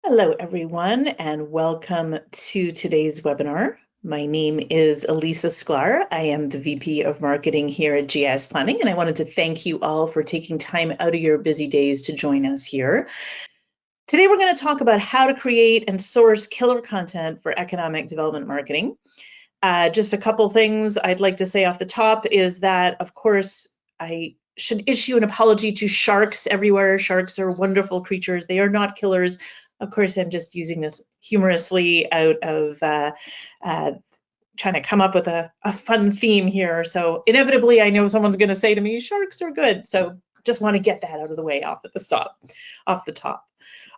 Hello, everyone, and welcome to today's webinar. My name is Alissa Sklar. I am the VP of Marketing here at GIS Planning, and I wanted to thank you all for taking time out of your busy days to join us here. Today, we're going to talk about how to create and source killer content for economic development marketing. Just a couple things I'd like to say off the top is that, of course, I should issue an apology to sharks everywhere. Sharks are wonderful creatures. They are not killers. Of course, I'm just using this humorously out of trying to come up with a fun theme here. So inevitably, I know someone's going to say to me, sharks are good. So just want to get that out of the way off the top.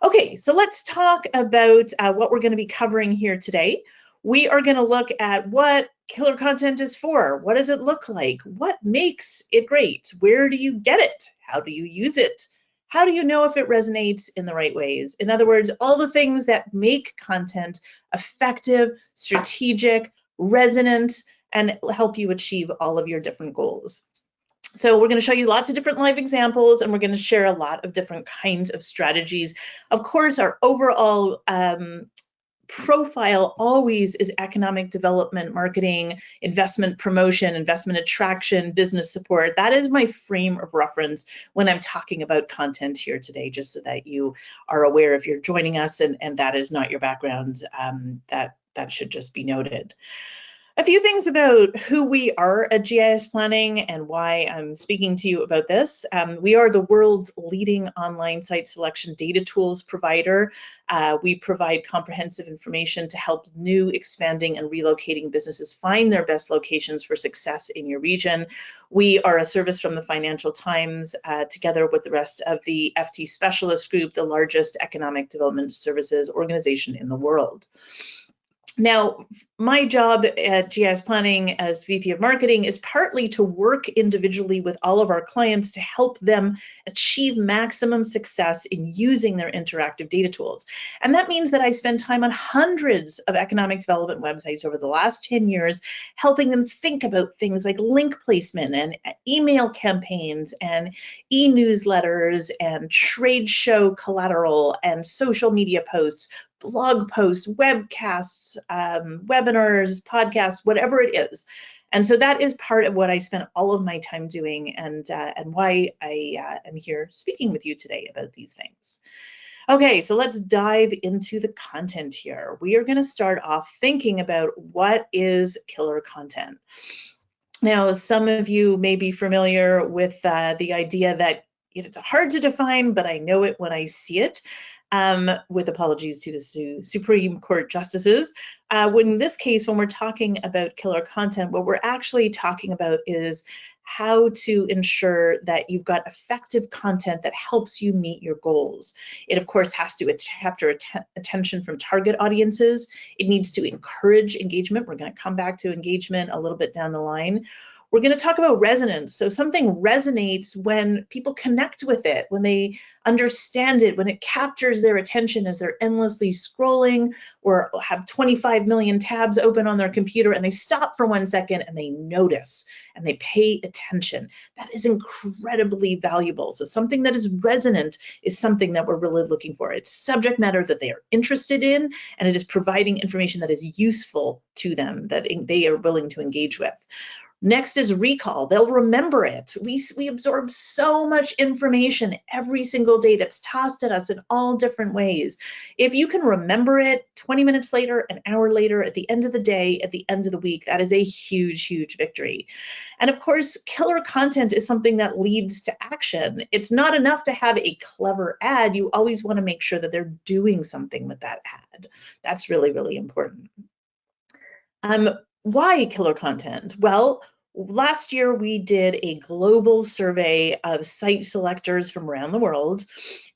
Okay, so let's talk about what we're going to be covering here today. We are going to look at what killer content is for. What does it look like? What makes it great? Where do you get it? How do you use it? How do you know if it resonates in the right ways? In other words, all the things that make content effective, strategic, resonant, and help you achieve all of your different goals. So we're going to show you lots of different live examples, and we're going to share a lot of different kinds of strategies. Of course, our overall profile always is economic development, marketing, investment promotion, investment attraction, business support. That is my frame of reference when I'm talking about content here today, just so that you are aware if you're joining us and that is not your background, that should just be noted. A few things about who we are at GIS Planning and why I'm speaking to you about this. We are the world's leading online site selection data tools provider. We provide comprehensive information to help new, expanding, and relocating businesses find their best locations for success in your region. We are a service from the Financial Times, together with the rest of the FT Specialist Group, the largest economic development services organization in the world. Now, my job at GIS Planning as VP of Marketing is partly to work individually with all of our clients to help them achieve maximum success in using their interactive data tools. And that means that I spend time on hundreds of economic development websites over the last 10 years, helping them think about things like link placement and email campaigns and e-newsletters and trade show collateral and social media posts, blog posts, webcasts, webinars, podcasts, whatever it is. And so that is part of what I spent all of my time doing and why I am here speaking with you today about these things. Okay, so let's dive into the content here. We are going to start off thinking about what is killer content. Now, some of you may be familiar with the idea that it's hard to define, but I know it when I see it. With apologies to the Supreme Court justices. In this case, when we're talking about killer content, what we're actually talking about is how to ensure that you've got effective content that helps you meet your goals. It, of course, has to capture attention from target audiences. It needs to encourage engagement. We're going to come back to engagement a little bit down the line. We're going to talk about resonance. So something resonates when people connect with it, when they understand it, when it captures their attention as they're endlessly scrolling or have 25 million tabs open on their computer and they stop for 1 second and they notice and they pay attention. That is incredibly valuable. So something that is resonant is something that we're really looking for. It's subject matter that they are interested in, and it is providing information that is useful to them, that they are willing to engage with. Next is recall. They'll remember it. We absorb so much information every single day that's tossed at us in all different ways. If you can remember it 20 minutes later, an hour later, at the end of the day, at the end of the week, that is a huge, huge victory. And of course, killer content is something that leads to action. It's not enough to have a clever ad. You always want to make sure that they're doing something with that ad. That's really, really important. Why killer content? Well, last year we did a global survey of site selectors from around the world.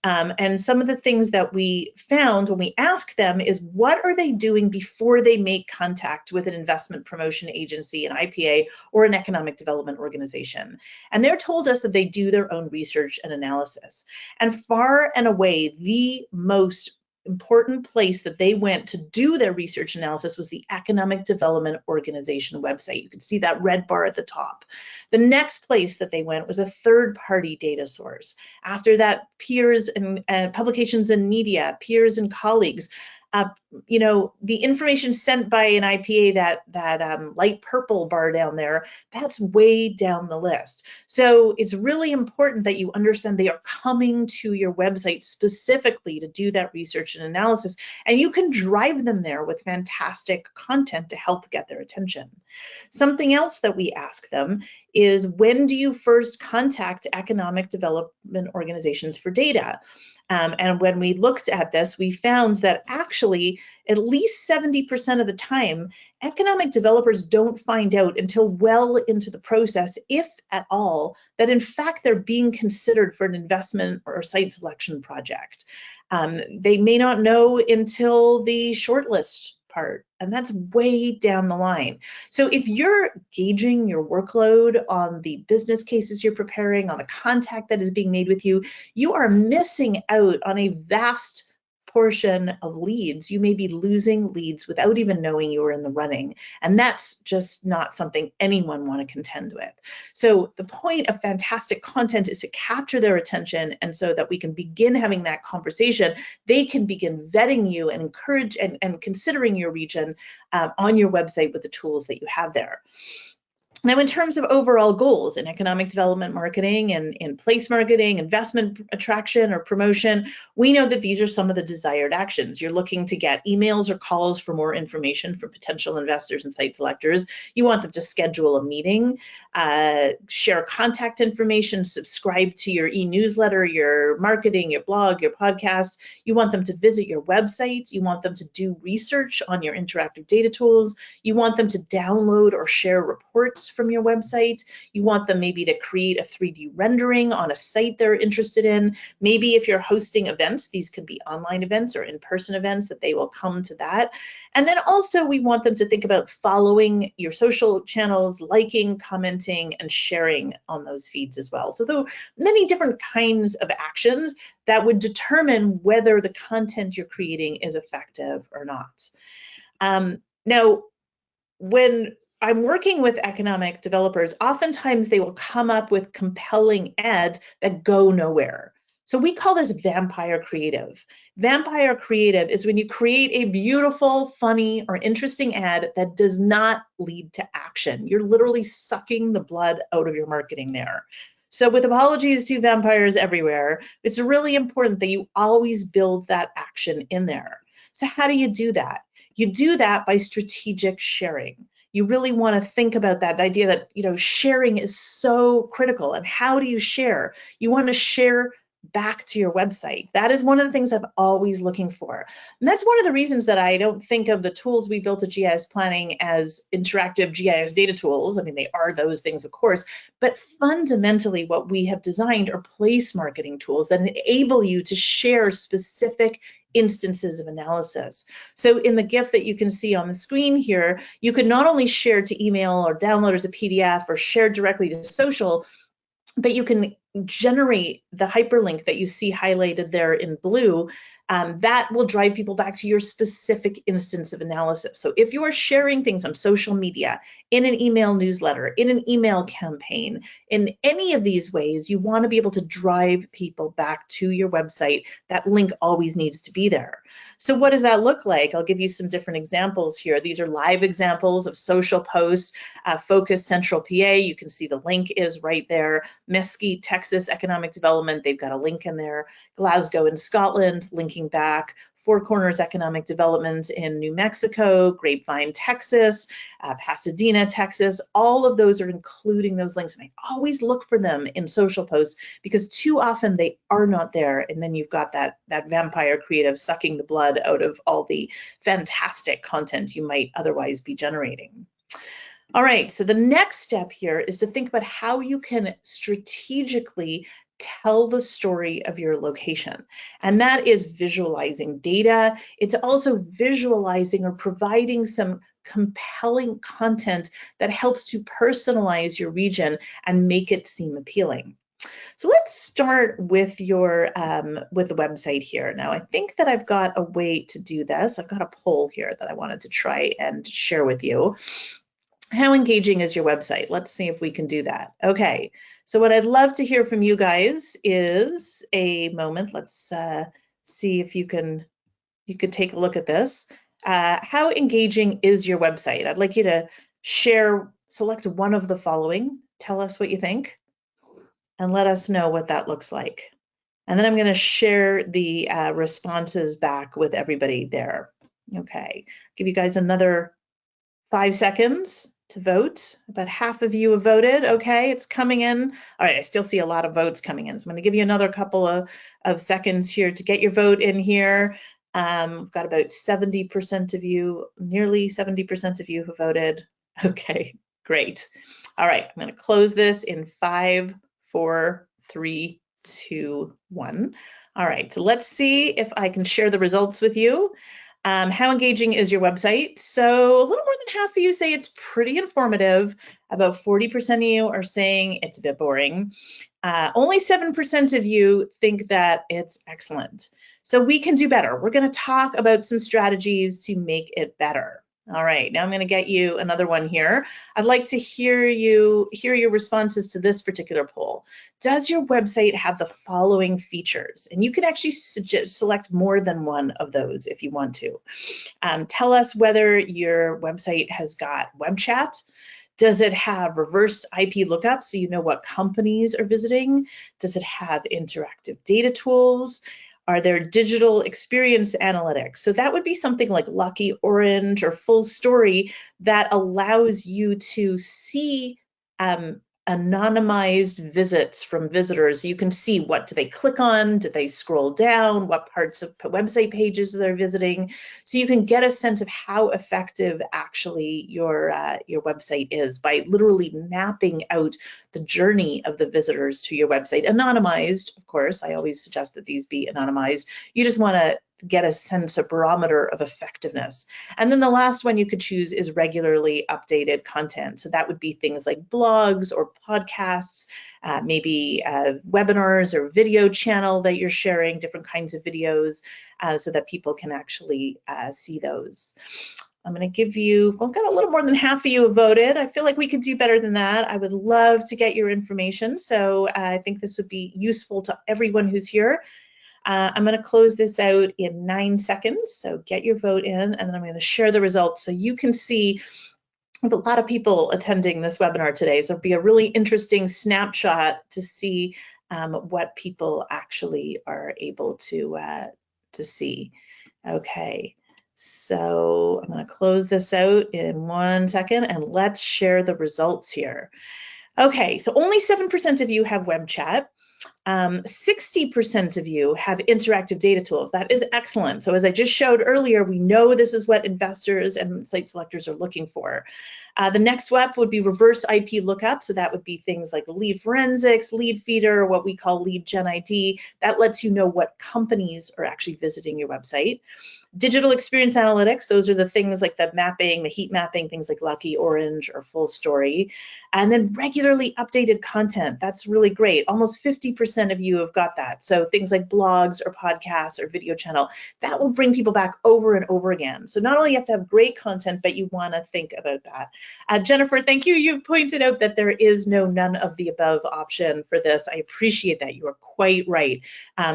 And some of the things that we found when we asked them is, what are they doing before they make contact with an investment promotion agency, an IPA, or an economic development organization? And they're told us that they do their own research and analysis. And far and away, the most important place that they went to do their research analysis was the Economic Development Organization website. You can see that red bar at the top. The next place that they went was a third-party data source. After that, peers and publications and media, peers and colleagues. You know, the information sent by an IPA, that light purple bar down there, that's way down the list. So it's really important that you understand they are coming to your website specifically to do that research and analysis, and you can drive them there with fantastic content to help get their attention. Something else that we ask them is, when do you first contact economic development organizations for data? And when we looked at this, we found that actually at least 70% of the time, economic developers don't find out until well into the process, if at all, that in fact they're being considered for an investment or site selection project. They may not know until the shortlist part, and that's way down the line. So if you're gauging your workload on the business cases you're preparing, on the contact that is being made with you, you are missing out on a vast portion of leads. You may be losing leads without even knowing you were in the running, and that's just not something anyone want to contend with. So the point of fantastic content is to capture their attention, and so that we can begin having that conversation, they can begin vetting you and encourage and considering your region on your website with the tools that you have there. Now, in terms of overall goals in economic development marketing and in place marketing, investment attraction or promotion, we know that these are some of the desired actions. You're looking to get emails or calls for more information from potential investors and site selectors. You want them to schedule a meeting, share contact information, subscribe to your e-newsletter, your marketing, your blog, your podcast. You want them to visit your website. You want them to do research on your interactive data tools. You want them to download or share reports from your website. You want them maybe to create a 3D rendering on a site they're interested in. Maybe if you're hosting events, these could be online events or in-person events, that they will come to that. And then also we want them to think about following your social channels, liking, commenting, and sharing on those feeds as well. So there are many different kinds of actions that would determine whether the content you're creating is effective or not. Now, when I'm working with economic developers, oftentimes they will come up with compelling ads that go nowhere. So we call this vampire creative. Vampire creative is when you create a beautiful, funny, or interesting ad that does not lead to action. You're literally sucking the blood out of your marketing there. So with apologies to vampires everywhere, it's really important that you always build that action in there. So how do you do that? You do that by strategic sharing. You really want to think about that idea that, you know, sharing is so critical. And how do you share? You want to share back to your website. That is one of the things I'm always looking for. And that's one of the reasons that I don't think of the tools we built at GIS Planning as interactive GIS data tools. I mean, they are those things, of course, but fundamentally what we have designed are place marketing tools that enable you to share specific instances of analysis. So in the GIF that you can see on the screen here, you could not only share to email or download as a PDF or share directly to social, but you can generate the hyperlink that you see highlighted there in blue. That will drive people back to your specific instance of analysis. So if you are sharing things on social media, in an email newsletter, in an email campaign, in any of these ways, you want to be able to drive people back to your website. That link always needs to be there. So what does that look like? I'll give you some different examples here. These are live examples of social posts. Focus Central PA, you can see the link is right there. Mesquite, Texas Economic Development, they've got a link in there. Glasgow in Scotland, linking back. Four Corners Economic Development in New Mexico, Grapevine, Texas, Pasadena, Texas, all of those are including those links. And I always look for them in social posts because too often they are not there. And then you've got that vampire creative sucking the blood out of all the fantastic content you might otherwise be generating. All right, so the next step here is to think about how you can strategically tell the story of your location. And that is visualizing data. It's also visualizing or providing some compelling content that helps to personalize your region and make it seem appealing. So let's start with your with the website here. Now, I think that I've got a way to do this. I've got a poll here that I wanted to try and share with you. How engaging is your website? Let's see if we can do that. Okay, so what I'd love to hear from you guys is a moment. Let's see if you could take a look at this. How engaging is your website? I'd like you to select one of the following. Tell us what you think and let us know what that looks like. And then I'm going to share the responses back with everybody there. Okay, give you guys another 5 seconds to vote. About half of you have voted. Okay, it's coming in. All right, I still see a lot of votes coming in. So I'm going to give you another couple of seconds here to get your vote in here. We've got about 70% of you, nearly 70% of you who voted. Okay, great. All right, I'm going to close this in 5, 4, 3, 2, 1. All right, so let's see if I can share the results with you. How engaging is your website? So a little more than half of you say it's pretty informative. About 40% of you are saying it's a bit boring. Only 7% of you think that it's excellent. So we can do better. We're going to talk about some strategies to make it better. All right, now I'm going to get you another one here. I'd like to hear your responses to this particular poll. Does your website have the following features? And you can actually select more than one of those if you want to. Tell us whether your website has got web chat. Does it have reverse IP lookup so you know what companies are visiting? Does it have interactive data tools? Are there digital experience analytics? So that would be something like Lucky Orange or Full Story that allows you to see anonymized visits from visitors. You can see what do they click on, did they scroll down, what parts of website pages they're visiting. So you can get a sense of how effective actually your website is by literally mapping out the journey of the visitors to your website. Anonymized, of course, I always suggest that these be anonymized. You just want to get a sense, a barometer of effectiveness. And then the last one you could choose is regularly updated content. So that would be things like blogs or podcasts, maybe webinars or video channel that you're sharing, different kinds of videos so that people can actually see those. I'm going to give you, well, got a little more than half of you have voted. I feel like we could do better than that. I would love to get your information. So I think this would be useful to everyone who's here. I'm going to close this out in 9 seconds. So get your vote in, and then I'm going to share the results so you can see with a lot of people attending this webinar today. So it'll be a really interesting snapshot to see what people actually are able to see. Okay. So I'm going to close this out in 1 second and let's share the results here. Okay, so only 7% of you have web chat. 60% of you have interactive data tools. That is excellent. So as I just showed earlier, we know this is what investors and site selectors are looking for. The next step would be reverse IP lookup. So that would be things like lead forensics, lead feeder, what we call lead gen ID. That lets you know what companies are actually visiting your website. Digital experience analytics, those are the things like the mapping, the heat mapping, things like Lucky Orange or Full Story. And then regularly updated content, that's really great. Almost 50% of you have got that. So things like blogs or podcasts or video channel, that will bring people back over and over again. So not only you have to have great content, but you want to think about that. Jennifer, thank you. You've pointed out that there is no none of the above option for this. I appreciate that. You are quite right.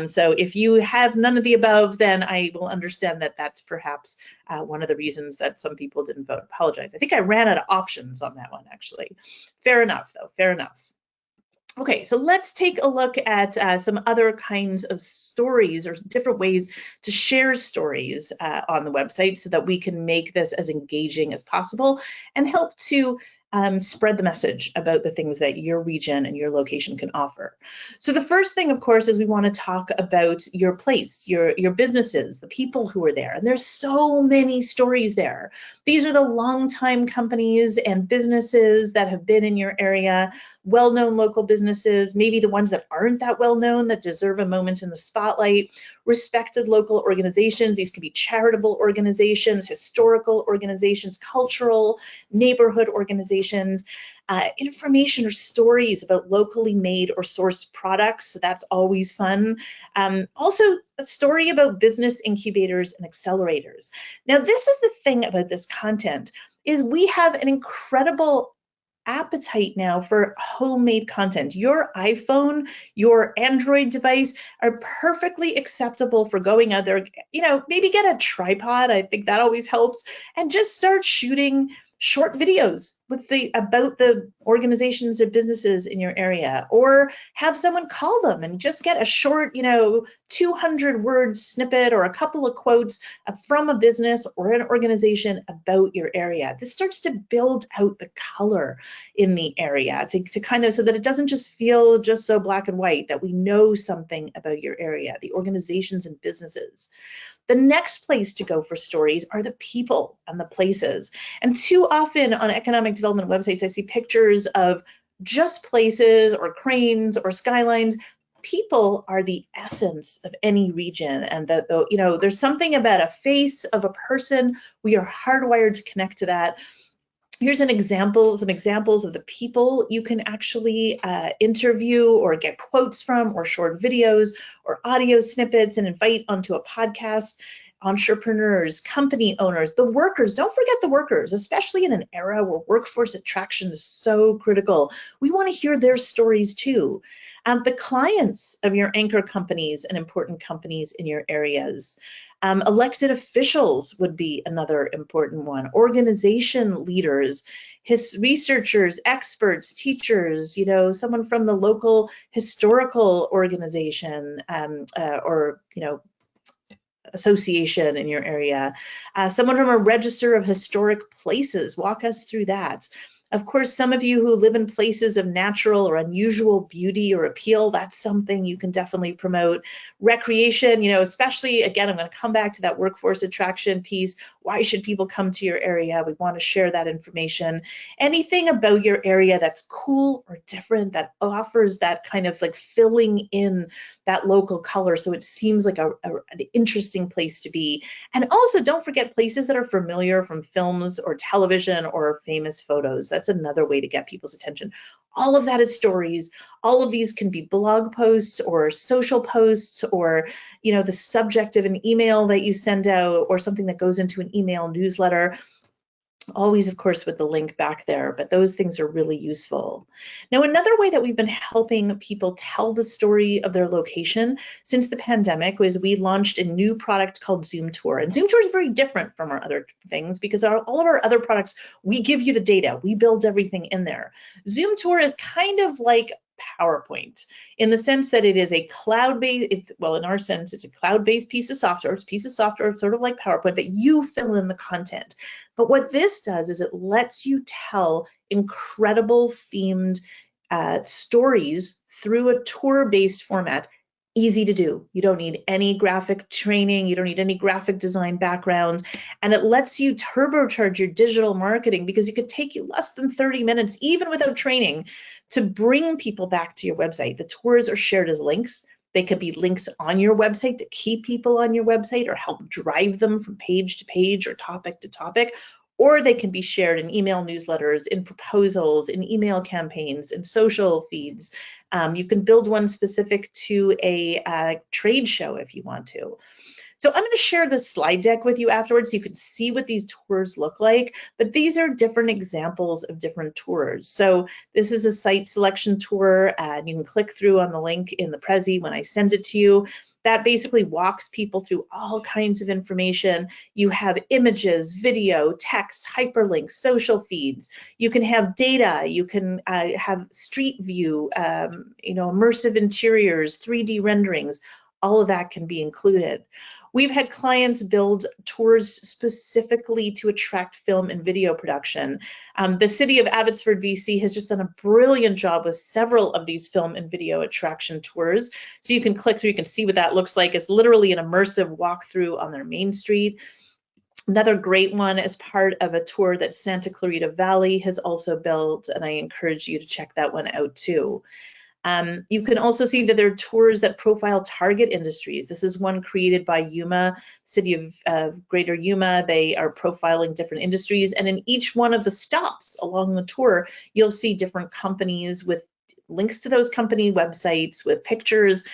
So if you have none of the above, then I will understand that that's perhaps one of the reasons that some people didn't vote. Apologize. I think I ran out of options on that one, actually. Fair enough, though. Fair enough. Okay, so let's take a look at some other kinds of stories or different ways to share stories on the website so that we can make this as engaging as possible and help to spread the message about the things that your region and your location can offer. So the first thing, of course, is we want to talk about your place, your businesses, the people who are there. And there's so many stories there. These are the longtime companies and businesses that have been in your area. well-known local businesses, maybe the ones that aren't that well-known that deserve a moment in the spotlight, respected local organizations. These could be charitable organizations, historical organizations, cultural, neighborhood organizations, information or stories about locally made or sourced products. So that's always fun. Also, a story about business incubators and accelerators. Now, this is the thing about this content, is we have an incredible appetite now for homemade content. Your iPhone, your Android device are perfectly acceptable for going out there, maybe get a tripod. I think that always helps, and just start shooting short videos about the organizations or businesses in your area, or have someone call them and just get a short 200-word snippet or a couple of quotes from a business or an organization about your area. This starts to build out the color in the area to kind of, so that it doesn't just feel just so black and white, that we know something about your area, the organizations and businesses. The next place to go for stories are the people and the places. And too often on economic development websites, I see pictures of just places or cranes or skylines. People are the essence of any region, and there's something about a face of a person. We are hardwired to connect to that. Here's some examples of the people you can actually interview or get quotes from, or short videos or audio snippets and invite onto a podcast. Entrepreneurs, company owners, the workers. Don't forget the workers, especially in an era where workforce attraction is so critical. We want to hear their stories too. The clients of your anchor companies and important companies in your areas. Elected officials would be another important one. Organization leaders, researchers, experts, teachers, someone from the local historical organization or association in your area, someone from a register of historic places. Walk us through that. Of course, some of you who live in places of natural or unusual beauty or appeal, that's something you can definitely promote. Recreation, especially, again, I'm going to come back to that workforce attraction piece. Why should people come to your area? We want to share that information. Anything about your area that's cool or different, that offers that kind of like filling in that local color so it seems like an interesting place to be. And also, don't forget places that are familiar from films or television or famous photos. That's another way to get people's attention. All of that is stories. All of these can be blog posts or social posts, or the subject of an email that you send out, or something that goes into an email newsletter. Always, of course, with the link back there, but those things are really useful. Now, another way that we've been helping people tell the story of their location since the pandemic was we launched a new product called Zoom Tour. And Zoom Tour is very different from our other things because all of our other products, we give you the data, we build everything in there. Zoom Tour is kind of like PowerPoint in the sense that it is a cloud-based, well, in our sense, it's a cloud-based piece of software. It's a piece of software sort of like PowerPoint that you fill in the content. But what this does is it lets you tell incredible themed stories through a tour-based format. Easy to do. You don't need any graphic training. You don't need any graphic design background. And it lets you turbocharge your digital marketing because it could take you less than 30 minutes, even without training, to bring people back to your website. The tours are shared as links. They could be links on your website to keep people on your website or help drive them from page to page or topic to topic. Or they can be shared in email newsletters, in proposals, in email campaigns, in social feeds. You can build one specific to a trade show if you want to. So I'm going to share the slide deck with you afterwards so you can see what these tours look like, but these are different examples of different tours. So this is a site selection tour, and you can click through on the link in the Prezi when I send it to you. That basically walks people through all kinds of information. You have images, video, text, hyperlinks, social feeds. You can have data. You can have street view, immersive interiors, 3D renderings. All of that can be included. We've had clients build tours specifically to attract film and video production. The city of Abbotsford, BC has just done a brilliant job with several of these film and video attraction tours. So you can click through, you can see what that looks like. It's literally an immersive walkthrough on their main street. Another great one as part of a tour that Santa Clarita Valley has also built, and I encourage you to check that one out too. You can also see that there are tours that profile target industries. This is one created by Yuma, city of Greater Yuma. They are profiling different industries, and in each one of the stops along the tour, you'll see different companies with links to those company websites, with pictures,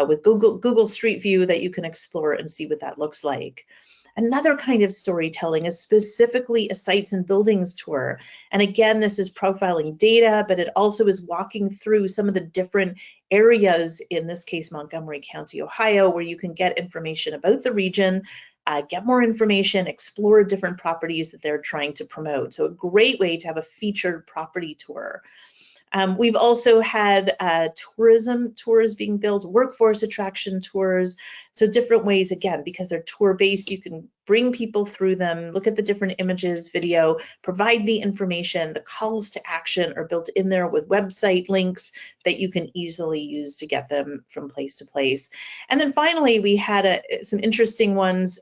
with Google Street View that you can explore and see what that looks like. Another kind of storytelling is specifically a sites and buildings tour. And again, this is profiling data, but it also is walking through some of the different areas, in this case, Montgomery County, Ohio, where you can get information about the region, get more information, explore different properties that they're trying to promote. So a great way to have a featured property tour. We've also had tourism tours being built, workforce attraction tours. So different ways, again, because they're tour-based, you can bring people through them, look at the different images, video, provide the information. The calls to action are built in there with website links that you can easily use to get them from place to place. And then finally, we had some interesting ones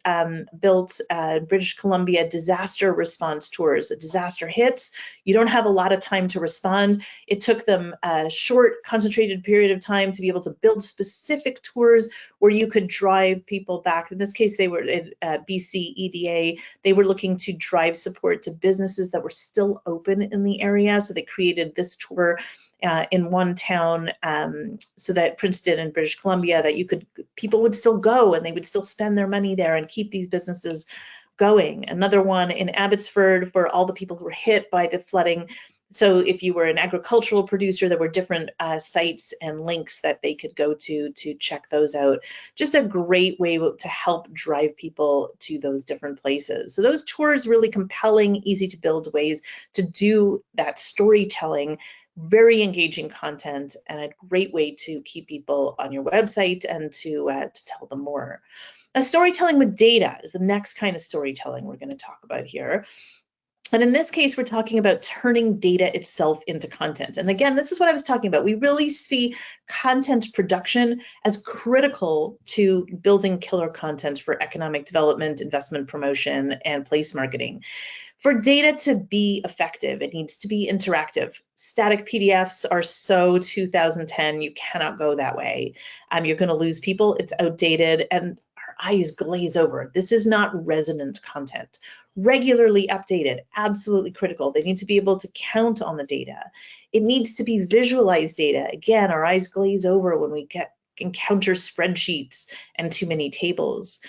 built, British Columbia disaster response tours. A disaster hits, you don't have a lot of time to respond. It took them a short, concentrated period of time to be able to build specific tours where you could drive people back. In this case, they were at BC EDA. They were looking to drive support to businesses that were still open in the area. So they created this tour in one town, so that Princeton in British Columbia, that people would still go and they would still spend their money there and keep these businesses going. Another one in Abbotsford for all the people who were hit by the flooding. So if you were an agricultural producer, there were different sites and links that they could go to check those out. Just a great way to help drive people to those different places. So those tours, really compelling, easy to build ways to do that storytelling, very engaging content, and a great way to keep people on your website and to tell them more. Now, storytelling with data is the next kind of storytelling we're going to talk about here. And in this case, we're talking about turning data itself into content. And again, this is what I was talking about. We really see content production as critical to building killer content for economic development, investment promotion, and place marketing. For data to be effective, it needs to be interactive. Static PDFs are so 2010, you cannot go that way. You're going to lose people, it's outdated, and our eyes glaze over. This is not resonant content. Regularly updated, absolutely critical. They need to be able to count on the data. It needs to be visualized data. Again, our eyes glaze over when we encounter spreadsheets and too many tables.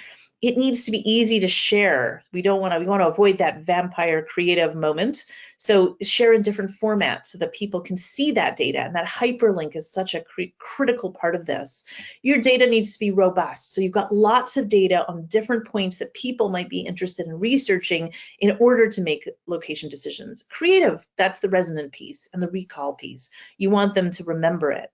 It needs to be easy to share. We want to avoid that vampire creative moment. So share in different formats so that people can see that data, and that hyperlink is such a critical part of this. Your data needs to be robust. So you've got lots of data on different points that people might be interested in researching in order to make location decisions. Creative, that's the resonant piece and the recall piece. You want them to remember it.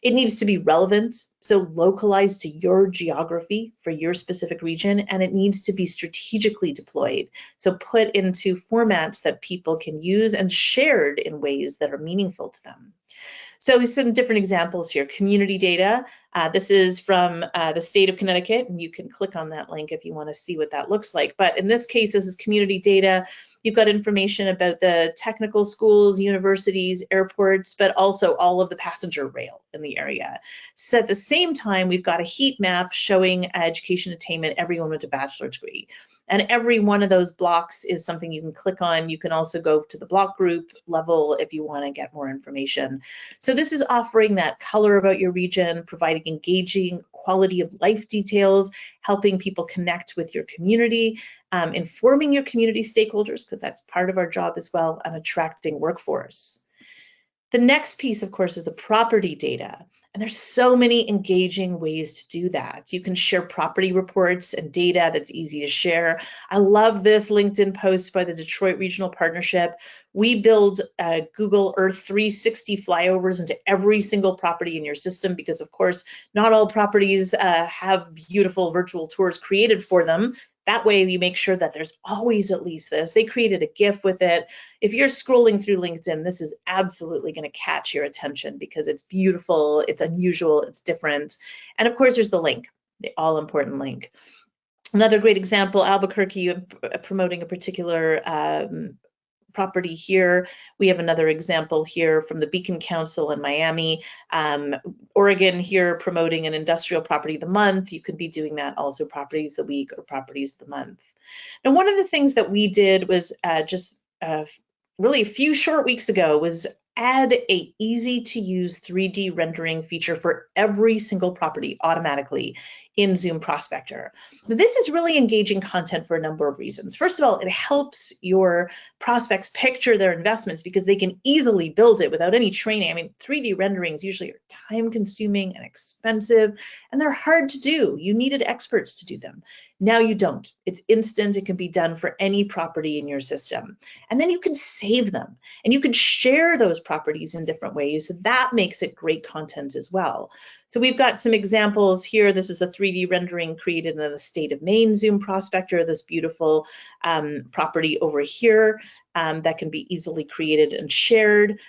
It needs to be relevant, so localized to your geography for your specific region, and it needs to be strategically deployed. So put into formats that people can use and shared in ways that are meaningful to them. So some different examples here. Community data. This is from the state of Connecticut, and you can click on that link if you want to see what that looks like. But in this case, this is community data. You've got information about the technical schools, universities, airports, but also all of the passenger rail in the area. So at the same time, we've got a heat map showing education attainment, everyone with a bachelor's degree. And every one of those blocks is something you can click on. You can also go to the block group level if you want to get more information. So this is offering that color about your region, providing engaging quality of life details, helping people connect with your community, informing your community stakeholders, because that's part of our job as well, and attracting workforce. The next piece, of course, is the property data. And there's so many engaging ways to do that. You can share property reports and data that's easy to share. I love this LinkedIn post by the Detroit Regional Partnership. We build Google Earth 360 flyovers into every single property in your system because, of course, not all properties have beautiful virtual tours created for them. That way we make sure that there's always at least this. They created a GIF with it. If you're scrolling through LinkedIn, this is absolutely going to catch your attention because it's beautiful, it's unusual, it's different. And of course, there's the link, the all-important link. Another great example, Albuquerque, promoting a particular property here. We have another example here from the Beacon Council in Miami. Oregon here promoting an industrial property of the month. You could be doing that also properties of the week or properties of the month. And one of the things that we did was really a few short weeks ago was add a easy to use 3D rendering feature for every single property automatically in Zoom Prospector. This is really engaging content for a number of reasons. First of all, it helps your prospects picture their investments because they can easily build it without any training. I mean, 3D renderings usually are time consuming and expensive, and they're hard to do. You needed experts to do them. Now you don't. It's instant. It can be done for any property in your system. And then you can save them and you can share those properties in different ways. So that makes it great content as well. So we've got some examples here. This is a 3D rendering created in the state of Maine Zoom Prospector, this beautiful property over here that can be easily created and shared.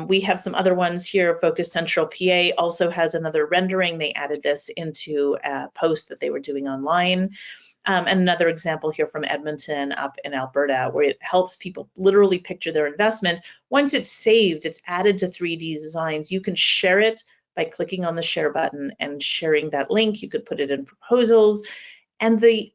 We have some other ones here. Focus Central PA also has another rendering. They added this into a post that they were doing online. And another example here from Edmonton up in Alberta, where it helps people literally picture their investment. Once it's saved, it's added to 3D designs. You can share it by clicking on the share button and sharing that link. You could put it in proposals, and the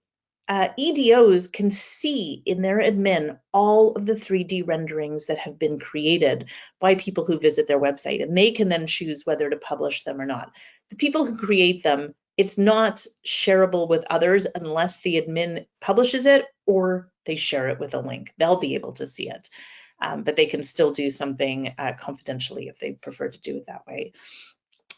EDOs can see in their admin all of the 3D renderings that have been created by people who visit their website, and they can then choose whether to publish them or not. The people who create them, it's not shareable with others unless the admin publishes it or they share it with a link. They'll be able to see it, but they can still do something confidentially if they prefer to do it that way.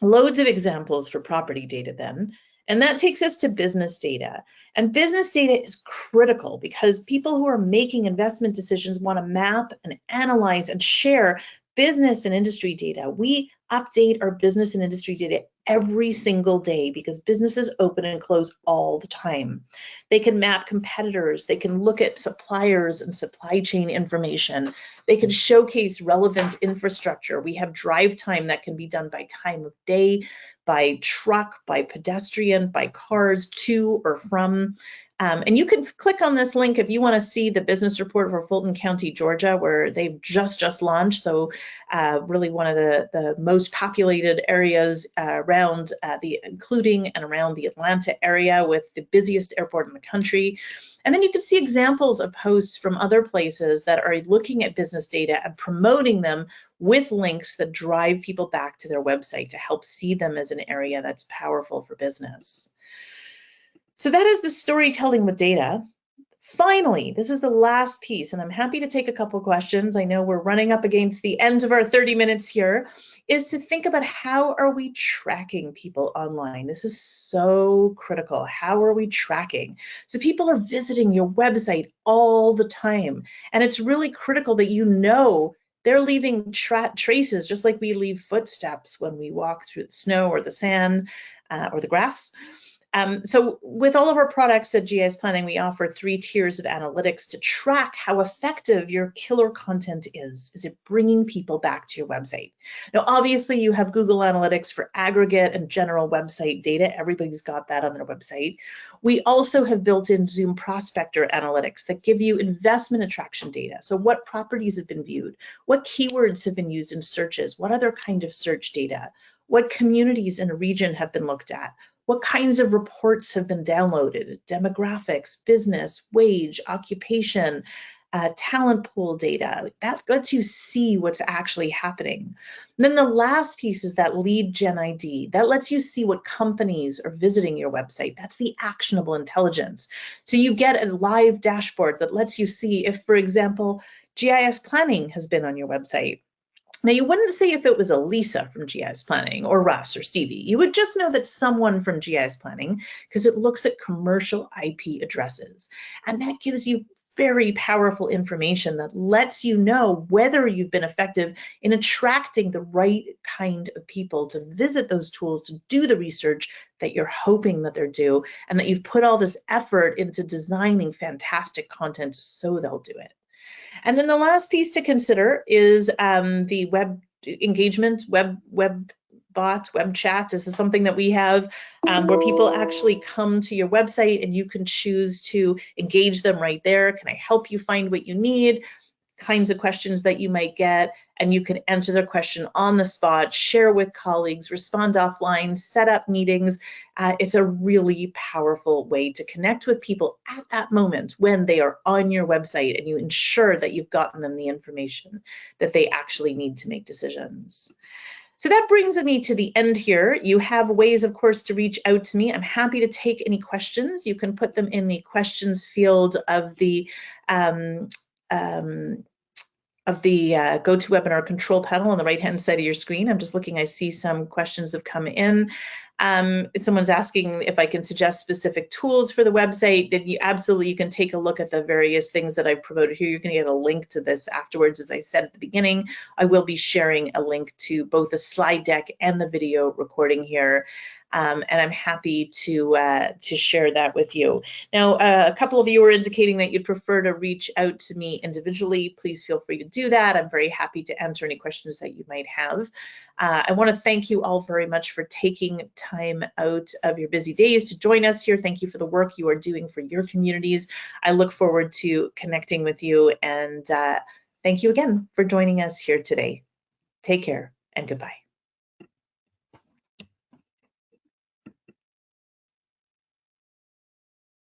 Loads of examples for property data then. And that takes us to business data. And business data is critical because people who are making investment decisions want to map and analyze and share business and industry data. We update our business and industry data every single day because businesses open and close all the time. They can map competitors, they can look at suppliers and supply chain information, they can showcase relevant infrastructure. We have drive time that can be done by time of day, by truck, by pedestrian, by cars to or from. And you can click on this link if you want to see the business report for Fulton County, Georgia, where they've just launched. So really one of the most populated areas around including and around the Atlanta area, with the busiest airport in the country. And then you can see examples of posts from other places that are looking at business data and promoting them with links that drive people back to their website to help see them as an area that's powerful for business. So that is the storytelling with data. Finally, this is the last piece, and I'm happy to take a couple questions. I know we're running up against the end of our 30 minutes here, is to think about how are we tracking people online? This is so critical. How are we tracking? So people are visiting your website all the time, and it's really critical that you know they're leaving traces, just like we leave footsteps when we walk through the snow or the sand or the grass. So with all of our products at GIS Planning, we offer 3 tiers of analytics to track how effective your killer content is. Is it bringing people back to your website? Now, obviously, you have Google Analytics for aggregate and general website data. Everybody's got that on their website. We also have built in Zoom Prospector analytics that give you investment attraction data. So what properties have been viewed? What keywords have been used in searches? What other kind of search data? What communities in a region have been looked at? What kinds of reports have been downloaded? Demographics, business, wage, occupation, talent pool data. That lets you see what's actually happening. And then the last piece is that lead gen ID. That lets you see what companies are visiting your website. That's the actionable intelligence. So you get a live dashboard that lets you see if, for example, GIS Planning has been on your website. Now, you wouldn't say if it was Alissa from GIS Planning or Russ or Stevie. You would just know that someone from GIS Planning because it looks at commercial IP addresses. And that gives you very powerful information that lets you know whether you've been effective in attracting the right kind of people to visit those tools, to do the research that you're hoping that they're due, and that you've put all this effort into designing fantastic content so they'll do it. And then the last piece to consider is the web engagement, web bots, web chats. This is something that we have where people actually come to your website and you can choose to engage them right there. Can I help you find what you need? Kinds of questions that you might get, and you can answer their question on the spot, share with colleagues, respond offline, set up meetings. It's a really powerful way to connect with people at that moment when they are on your website, and you ensure that you've gotten them the information that they actually need to make decisions. So that brings me to the end here. You have ways, of course, to reach out to me. I'm happy to take any questions. You can put them in the questions field of the GoToWebinar control panel on the right-hand side of your screen. I'm just looking, I see some questions have come in. Someone's asking if I can suggest specific tools for the website. Then you can take a look at the various things that I've promoted here. You're going to get a link to this afterwards. As I said at the beginning, I will be sharing a link to both the slide deck and the video recording here. And I'm happy to share that with you. Now, a couple of you are indicating that you'd prefer to reach out to me individually. Please feel free to do that. I'm very happy to answer any questions that you might have. I want to thank you all very much for taking time out of your busy days to join us here. Thank you for the work you are doing for your communities. I look forward to connecting with you, and thank you again for joining us here today. Take care and goodbye.